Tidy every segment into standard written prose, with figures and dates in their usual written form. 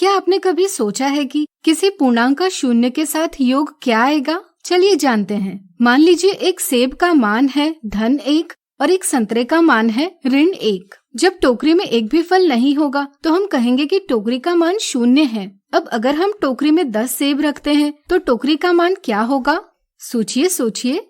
क्या आपने कभी सोचा है कि किसी पूर्णांक का शून्य के साथ योग क्या आएगा? चलिए जानते हैं। मान लीजिए एक सेब का मान है -1 और एक संतरे का मान है -1। जब टोकरी में एक भी फल नहीं होगा तो हम कहेंगे कि टोकरी का मान 0 है। अब अगर हम टोकरी में 10 सेब रखते हैं तो टोकरी का मान क्या होगा? सोचिए सोचिए।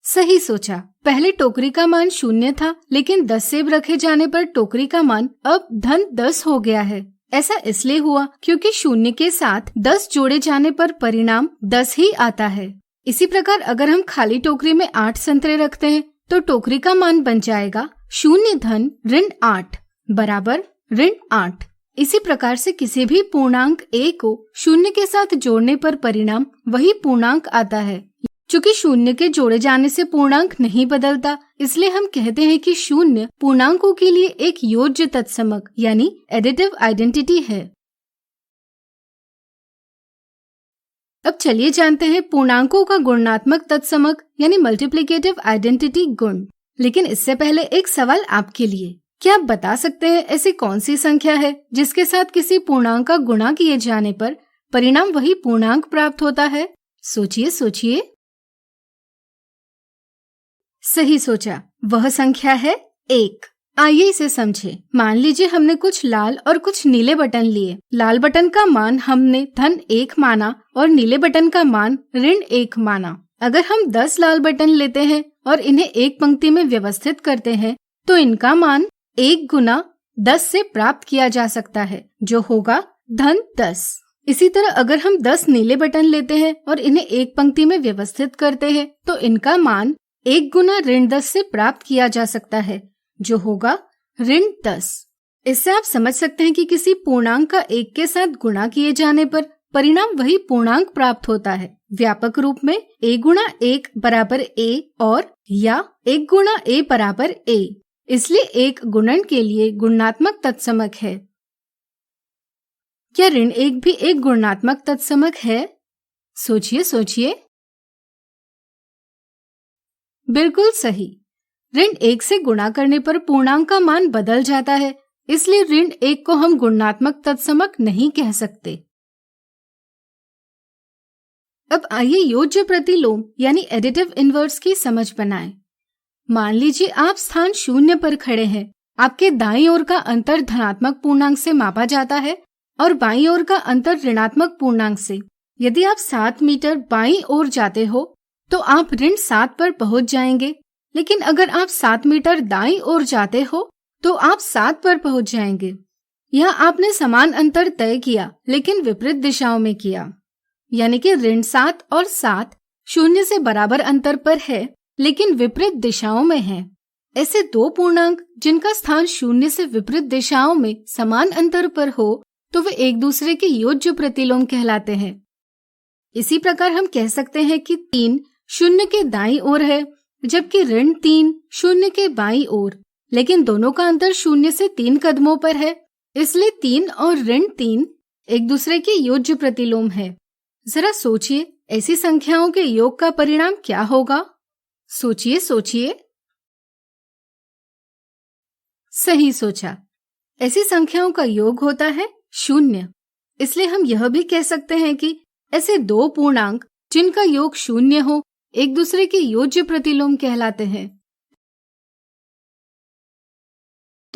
सही सोचा। पहले टोकरी का मान 0 था, लेकिन 10 सेब रखे जाने पर टोकरी का मान अब -10 हो गया है। ऐसा इसलिए हुआ क्योंकि 0 के साथ 10 जोड़े जाने पर परिणाम 10 ही आता है। इसी प्रकार अगर हम खाली टोकरी में 8 संतरे रखते हैं तो टोकरी का मान बन जाएगा 0-8 बराबर -8। इसी प्रकार से किसी भी पूर्णांक a को 0 के साथ जोड़ने पर परिणाम वही पूर्णांक आता है। चूँकि 0 के जोड़े जाने से पूर्णांक नहीं बदलता, इसलिए हम कहते हैं कि 0 पूर्णांकों के लिए एक योज्य तत्समक यानी एडिटिव आइडेंटिटी है। अब चलिए जानते हैं पूर्णांकों का गुणात्मक तत्समक यानी मल्टीप्लिकेटिव आइडेंटिटी गुण। लेकिन इससे पहले एक सवाल आपके लिए। क्या आप बता सकते हैं ऐसी कौन सी संख्या है जिसके साथ किसी पूर्णांक का गुणा किए जाने पर परिणाम वही पूर्णांक प्राप्त होता है? सोचिए सोचिए। सही सोचा, वह संख्या है 1। आइए इसे समझें। मान लीजिए हमने कुछ लाल और कुछ नीले बटन लिए। लाल बटन का मान हमने +1 माना और नीले बटन का मान -1 माना। अगर हम 10 लाल बटन लेते हैं और इन्हें एक पंक्ति में व्यवस्थित करते हैं तो इनका मान 1 गुना 10 से प्राप्त किया जा सकता है, जो होगा -10। इसी तरह अगर हम 10 नीले बटन लेते हैं और इन्हें एक पंक्ति में व्यवस्थित करते हैं तो इनका मान 1 गुना -10 से प्राप्त किया जा सकता है, जो होगा -10। इससे आप समझ सकते हैं कि किसी पूर्णांक का 1 के साथ गुणा किए जाने पर परिणाम वही पूर्णांक प्राप्त होता है। व्यापक रूप में a गुणा 1 बराबर a और या 1 गुणा a बराबर a, इसलिए एक गुणन के लिए गुणात्मक तत्समक है। क्या ऋण 1 भी एक गुणात्मक तत्समक है? सोचिए सोचिए। बिल्कुल सही। ऋण 1 से गुणा करने पर पूर्णांक का मान बदल जाता है, इसलिए ऋण 1 को हम गुणात्मक तत्समक नहीं कह सकते। अब आइए योज्य प्रतिलोम यानी एडिटिव इनवर्स की समझ बनाएं। मान लीजिए आप स्थान 0 पर खड़े हैं। आपके दाईं ओर का अंतर धनात्मक पूर्णांक से मापा जाता है और बाईं ओर का अंतर ऋणात्मक पूर्णांक से। यदि आप 7 मीटर बाईं ओर जाते हो तो आप -7 पर पहुंच जाएंगे, लेकिन अगर आप 7 मीटर दाईं ओर जाते हो तो आप 7 पर पहुंच जाएंगे। यहाँ आपने समान अंतर तय किया, लेकिन विपरीत दिशाओं में किया। यानी कि -7 और 7 0 से बराबर अंतर पर है, लेकिन विपरीत दिशाओं में है। ऐसे दो पूर्णांक जिनका स्थान 0 से विपरीत दिशाओं में समान अंतर पर हो तो वे एक दूसरे के योज्य प्रतिलोम कहलाते हैं। इसी प्रकार हम कह सकते हैं कि 3 0 के दाईं ओर है, जबकि -3 0 के बाईं ओर, लेकिन दोनों का अंतर 0 से 3 कदमों पर है, इसलिए 3 और -3 एक दूसरे के योज्य प्रतिलोम है। जरा सोचिए, ऐसी संख्याओं के योग का परिणाम क्या होगा? सोचिए सोचिए। सही सोचा, ऐसी संख्याओं का योग होता है 0। इसलिए हम यह भी कह सकते हैं कि ऐसे दो पूर्णांक जिनका योग 0 हो एक दूसरे के योज्य प्रतिलोम कहलाते हैं।